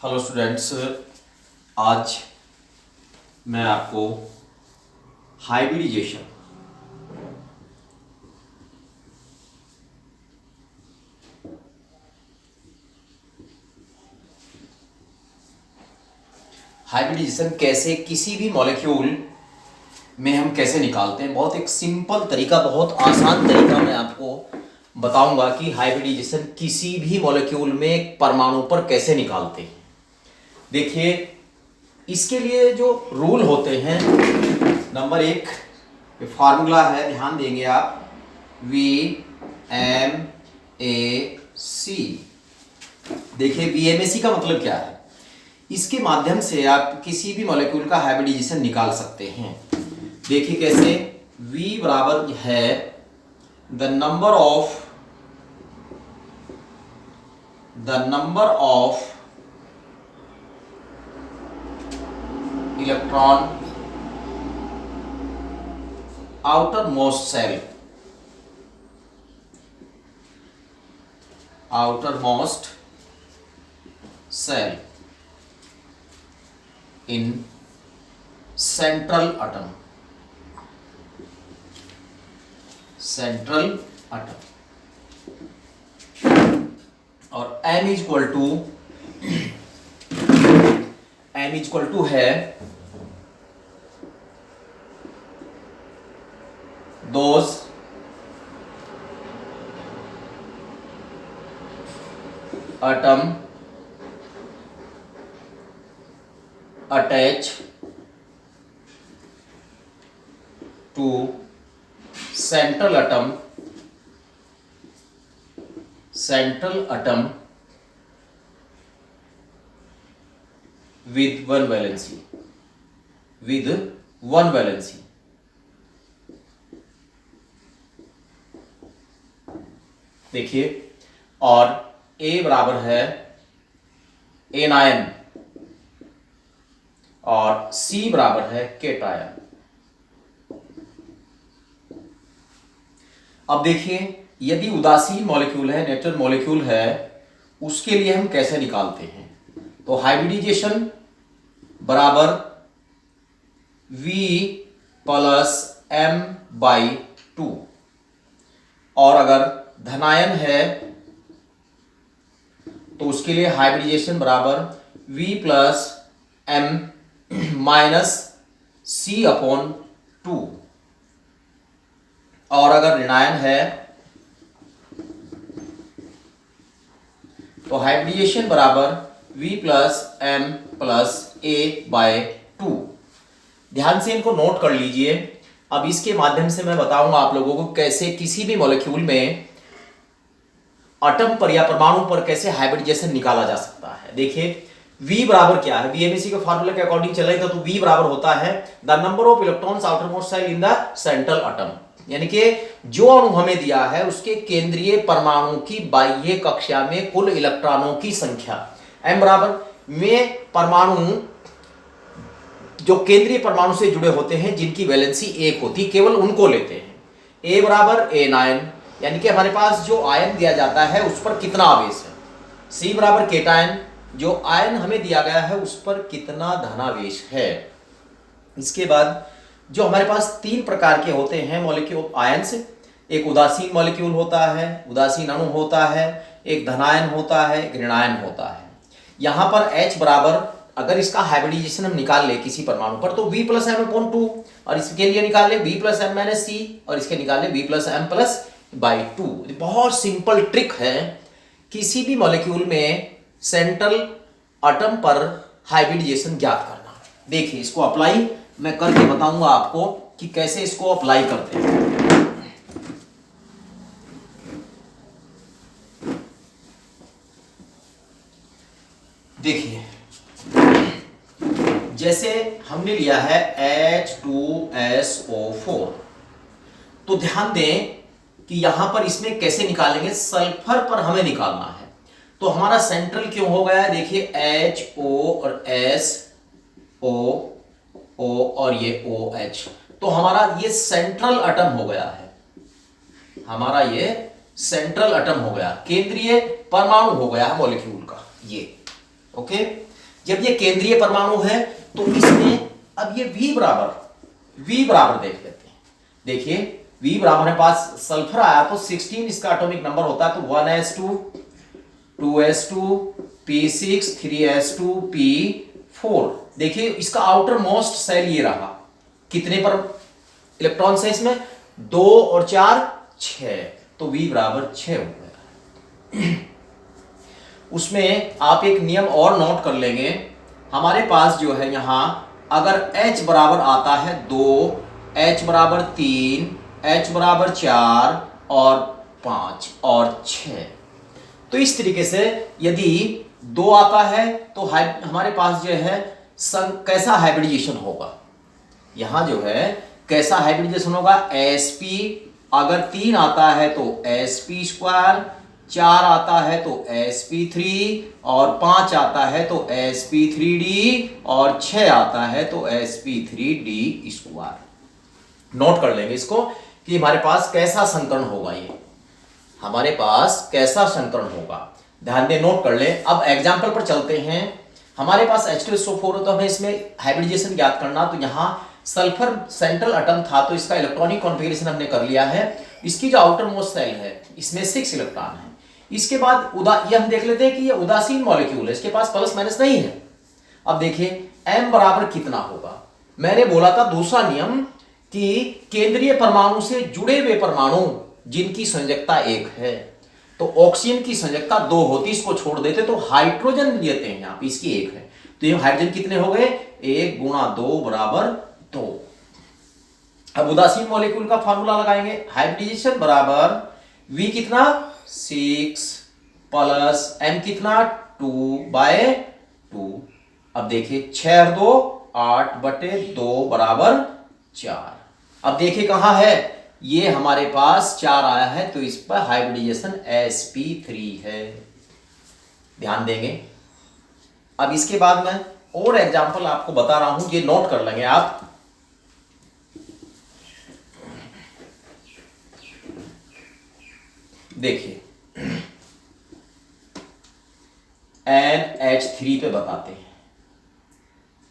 Hello students, आज मैं आपको हाइब्रिडाइजेशन कैसे किसी भी मॉलिक्यूल में हम कैसे निकालते हैं। बहुत एक सिंपल तरीका, बहुत आसान तरीका मैं आपको बताऊंगा कि हाइब्रिडाइजेशन किसी भी मॉलिक्यूल में परमाणु पर कैसे निकालते हैं। देखिए, इसके लिए जो रूल होते हैं, नंबर 1 ये फार्मूला है, ध्यान देंगे आप, VMAC। देखिए VMAC का मतलब क्या है। इसके माध्यम से आप किसी भी मॉलिक्यूल का हाइब्रिडाइजेशन निकाल सकते हैं। देखिए कैसे, V बराबर है the number of electron outermost cell in central atom और m इक्वल टू है those atom attach to central atom with one valency देखिए, और A बराबर है एनायन और C बराबर है केटायन। अब देखिए, यदि उदासीन मॉलिक्यूल है, नेचुरल मॉलिक्यूल है, उसके लिए हम कैसे निकालते हैं। तो हाइब्रिडाइजेशन बराबर V प्लस M/2, और अगर धनायन है तो उसके लिए हाइब्रिडाइजेशन बराबर V plus M minus C/2, और अगर ऋणायन है तो हाइब्रिडाइजेशन बराबर V plus M plus A/2। ध्यान से इनको नोट कर लीजिए। अब इसके माध्यम से मैं बताऊंगा आप लोगों को कैसे किसी भी मॉलिक्यूल में एटम पर या परमाणु पर कैसे हाइब्रिडाइजेशन निकाला जा सकता है। देखिए, V बराबर क्या है, VMAC के फार्मूला के अकॉर्डिंग चलेगा तो V बराबर होता है the number of electrons outermost shell in the central atom, यानी कि जो अणु हमें दिया है उसके केंद्रीय परमाणु की बाह्य कक्षा में कुल इलेक्ट्रॉनों की संख्या। M बराबर में परमाणु जो केंद्रीय परमाणु से जुड़े होते हैं जिनकी वैलेंसी 1 होती, केवल उनको लेते हैं। A बराबर एनायन, यानी कि हमारे पास जो आयन दिया जाता है उस पर कितना आवेश है। C बराबर केटायन, जो आयन हमें दिया गया है उस पर कितना धनावेश है। इसके बाद जो हमारे पास 3 प्रकार के होते हैं मॉलिक्यूल आयन्स, एक उदासीन मॉलिक्यूल होता है, उदासीन अणु होता है, एक धनायन होता है, एक ऋणायन होता है। यहां पर H बराबर, अगर इसका हाइब्रिडाइजेशन हम निकाल ले किसी परमाणु पर तो V प्लस M/2, और इसके लिए निकाल ले V plus M minus C, और इसके निकाल ले V plus M plus by 2। बहुत सिंपल ट्रिक है किसी भी मॉलिक्यूल में सेंट्रल एटम पर हाइब्रिडाइजेशन ज्ञात करना। देखिए, इसको अप्लाई मैं करके बताऊंगा आपको कि कैसे इसको अप्लाई करते हैं। देखिए, जैसे हमने लिया है H2SO4, तो ध्यान दें कि यहां पर इसमें कैसे निकालेंगे, सल्फर पर हमें निकालना है। तो हमारा सेंट्रल क्यों हो गया है, देखिए HO और SO और ये OH, तो हमारा ये सेंट्रल एटम हो गया है, हमारा ये सेंट्रल एटम हो गया, केंद्रीय परमाणु हो गया है मॉलिक्यूल का ये। ओके, जब ये केंद्रीय परमाणु है तो इसमें अब ये V बराबर देख लेते हैं। देखिए V बराबर है, पास सल्फर आया तो 16 इसका एटॉमिक नंबर होता है, तो 1s2 2s2 p6 3s2 p4। देखिए इसका आउटर मोस्ट सेल ये रहा, कितने पर इलेक्ट्रॉन्स है इसमें, 2 और 4 6, तो V बराबर 6 हो गया। उसमें आप एक नियम और नोट कर लेंगे, हमारे पास जो है यहां अगर H बराबर आता है 2, H बराबर 3, H बराबर 4 और 5 और 6, तो इस तरीके से यदि 2 आता है तो हमारे पास जो है कैसा हाइब्रिडाइजेशन होगा, यहां जो है कैसा हाइब्रिडाइजेशन होगा, sp, अगर 3 आता है तो sp², 4 आता है तो sp3 और 5 आता है तो sp3d और 6 आता है तो sp3d²। नोट कर लेंगे इसको कि हमारे पास कैसा संकरण होगा, ये हमारे पास कैसा संकरण होगा, ध्यान दें, नोट कर लें। अब एग्जांपल पर चलते हैं। हमारे पास H2SO4 हो तो हमें इसमें हाइब्रिडाइजेशन ज्ञात करना, तो यहाँ सल्फर सेंट्रल एटम था तो इसका इलेक्ट्रॉनिक कॉन्फ़िगरेशन हमने कर लिया है। इसकी जो आउटर मोस्ट सेल है इसमें 6 इलेक्ट्रॉन है। इसके बाद ये हम देख लेते हैं कि ये उदासीन मॉलिक्यूल है, इसके पास प्लस माइनस नहीं है। अब देखिए m बराबर कितना होगा, मैंने बोला था दूसरा नियम कि केंद्रीय परमाणु से जुड़े हुए परमाणु जिनकी संयोजकता 1 है, तो ऑक्सीजन की संयोजकता 2 होती, इसको छोड़ देते तो हाइड्रोजन लेते हैं आप, इसकी 1 है, तो ये हाइड्रोजन कितने हो गए, 1 गुणा 2 बराबर 2। अब उदासीन मॉलिक्यूल का फार्मूला लगाएंगे, हाइब्रिडाइजेशन बराबर V कितना 6 प्लस m कितना 2/2। अब देखिए 6 और 2 8/2 बराबर 4। अब देखिए कहां है, ये हमारे पास 4 आया है तो इस पर हाइब्रिडाइजेशन sp3 है, ध्यान देंगे। अब इसके बाद मैं और एग्जांपल आपको बता रहा हूं, ये नोट कर लेंगे आप। देखिए NH3 पे बताते हैं,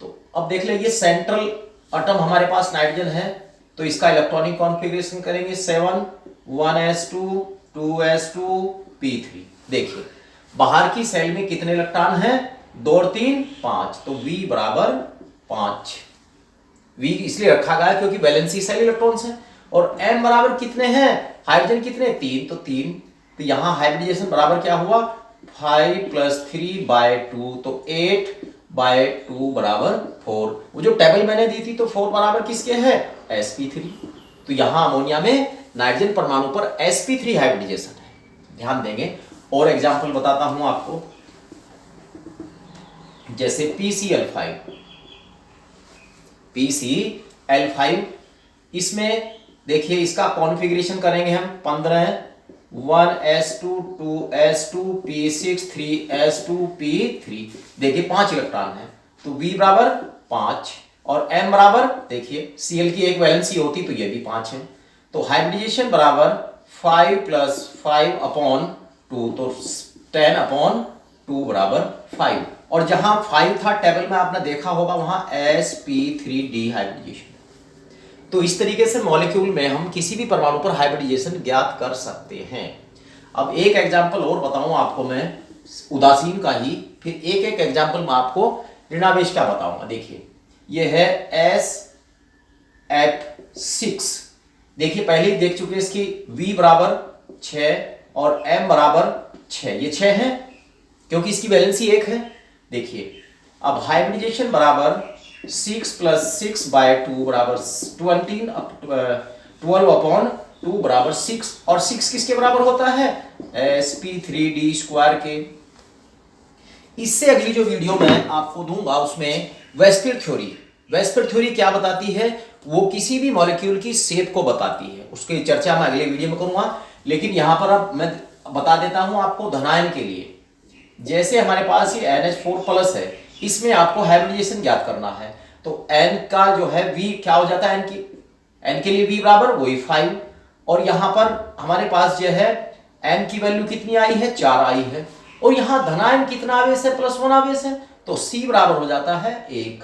तो अब देख ले, ये सेंट्रल एटम हमारे पास नाइट्रोजन है तो इसका इलेक्ट्रॉनिक कॉन्फ़िगरेशन करेंगे 7 1s2 2s2 p3। देखिए बाहर की सेल में कितने इलेक्ट्रॉन हैं, 2 और 3 5, तो V बराबर 5। V इसलिए रखा गया क्योंकि वैलेंसी सेल इलेक्ट्रॉन्स हैं। और m बराबर कितने हैं, हाइड्रोजन कितने 3, तो 3, तो यहां हाइब्रिडाइजेशन बराबर क्या हुआ 5 + 3/2, तो 8/2 बराबर 4। वो जो टेबल मैंने दी थी तो 4 बराबर किसके है sp3, तो यहां अमोनिया में नाइट्रोजन परमाणु पर sp3 हाइब्रिडाइजेशन है, ध्यान देंगे। और एग्जांपल बताता हूं आपको, जैसे PCl5, इसमें देखिए इसका कॉन्फ़िगरेशन करेंगे हम 15 1s2 2s2 p6 3s2 p3। देखिए 5 इलेक्ट्रॉन है तो V बराबर 5 और m बराबर, देखिए Cl की एक वैलेंसी होती तो ये भी 5 है, तो हाइब्रिडाइजेशन बराबर 5 + 5/2, तो 10/2 बराबर 5। और जहां 5 था टेबल में आपने देखा होगा वहां sp3d हाइब्रिडाइजेशन। तो इस तरीके से मॉलिक्यूल में हम किसी भी परमाणु पर हाइब्रिडाइजेशन ज्ञात कर सकते हैं। अब एक एग्जांपल और बताऊं आपको मैं उदासीन का ही, फिर एक एक एग्जांपल में आपको ऋणावेश का बताऊंगा। देखिए ये है SF6, देखिए पहले ही देख चुके हैं, इसकी V बराबर 6 और m बराबर 6, ये 6 है क्योंकि इसकी वैलेंसी 1 है। देखिए अब हाइब्रिडाइजेशन बराबर 6 + 6/2 बराबर 12/2 बराबर 6, और 6 किसके बराबर होता है sp3d² के। इससे अगली जो वीडियो मैं आपको दूंगा उसमें वेस्पियर थ्योरी क्या बताती है, वो किसी भी मॉलिक्यूल की शेप को बताती है, उसकी चर्चा मैं अगले वीडियो में करूंगा। लेकिन यहां पर अब मैं बता देता हूं आपको धनायन के लिए, जैसे हमारे पास ये NH4+ है, इसमें आपको हाइब्रिडाइजेशन ज्ञात करना है, तो N का जो है V क्या हो जाता है, N के लिए V बराबर वही 5, और यहां पर हमारे पास जो है N की वैल्यू कितनी आई है 4 आई है, और यहां धनायन कितना आवेश है, +1 आवेश है, तो C बराबर हो जाता है 1।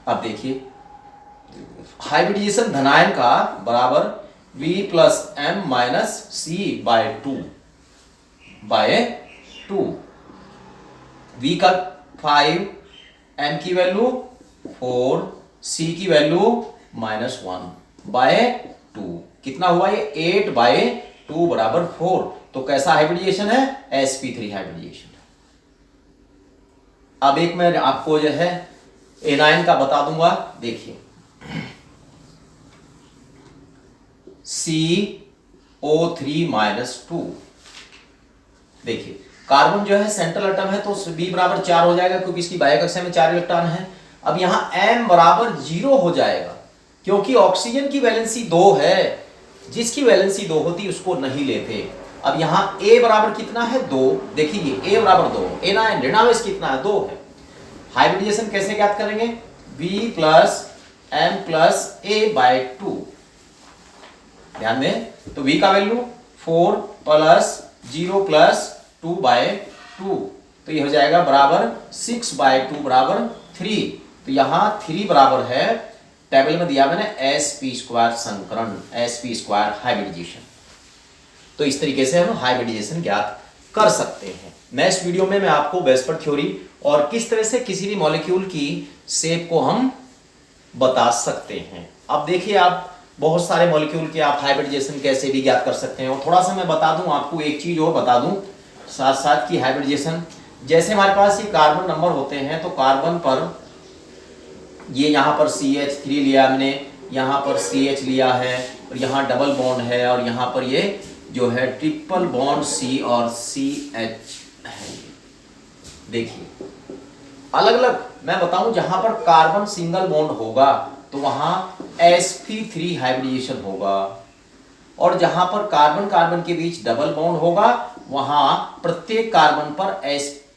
अब देखिए हाइब्रिडाइजेशन धनायन का बराबर V plus M minus C by 2 V का 5, M की वैल्यू 4, C की वैल्यू -1 बाय 2, कितना हुआ ये 8 बाय 2 बराबर 4। तो कैसा हाइब्रिडाइजेशन है, sp3 हाइब्रिडाइजेशन। अब एक मैं आपको जो है एनायन का बता दूंगा, देखिए CO3-2, देखिए कार्बन जो है सेंट्रल एटम है तो B बराबर 4 हो जाएगा क्योंकि इसकी बाह्य कक्षा में 4 इलेक्ट्रॉन है। अब यहां M बराबर 0 हो जाएगा क्योंकि ऑक्सीजन की वैलेंसी 2 है, जिसकी वैलेंसी 2 होती उसको नहीं लेते। अब यहां A बराबर कितना है, 2, देखिए A बराबर 2, एनायन ऋणावेश कितना है, 2 है। हाइब्रिडाइजेशन कैसे ज्ञात करेंगे, V plus M plus A by 2, ध्यान दें तो V का वैल्यू 4 प्लस 0 प्लस 2 बाय 2, तो ये हो जाएगा बराबर 6 बाय 2 बराबर 3। तो यहां 3 बराबर है, टेबल में दिया मैंने sp² संकरण, sp² हाइब्रिडाइजेशन। तो इस तरीके से हम हाइब्रिडाइजेशन ज्ञात कर सकते हैं। नेक्स्ट वीडियो में मैं आपको वेस्पर थ्योरी और किस तरह से किसी भी मॉलिक्यूल की शेप को हम बता सकते हैं। अब देखिए आप बहुत सारे मॉलिक्यूल के आप हाइब्रिडाइजेशन कैसे भी ज्ञात कर सकते हैं। और थोड़ा सा मैं बता दूं आपको, एक चीज और बता दूं साथ साथ की हाइब्रिडाइजेशन, जैसे हमारे पास ये कार्बन नंबर होते हैं तो कार्बन पर ये यहाँ पर CH3 लिया हमने, यहाँ पर CH लिया है और यहाँ डबल बॉन्ड है और यहाँ पर ये जो है ट्रिपल बॉन्ड C और CH है। देखिए अलग अलग मैं बताऊं, जहां पर कार्बन सिंगल बॉन्ड होगा तो वहां sp3 हाइब्रिडाइजेशन होगा, और जहां पर कार्बन कार्बन के बीच डबल बॉन्ड होगा वहां प्रत्येक कार्बन पर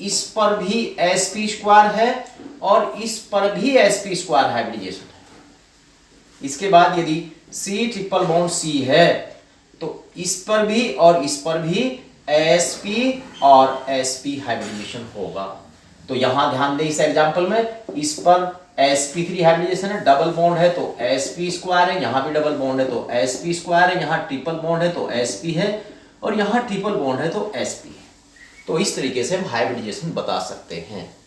इस पर भी sp² है और इस पर भी sp² हाइब्रिडाइजेशन है। इसके बाद यदि C ट्रिपल बॉन्ड C है तो इस पर भी और इस पर भी sp और sp हाइब्रिडाइजेशन होगा। तो यहां ध्यान दें इस एग्जांपल में, इस पर sp3 हाइब्रिडाइजेशन है, डबल बॉन्ड है तो sp² है, यहां भी डबल बॉन्ड है तो sp² है, यहां ट्रिपल बॉन्ड है तो sp है और यहां ट्रिपल बॉन्ड है तो sp है। तो इस तरीके से हम हाइब्रिडाइजेशन बता सकते हैं।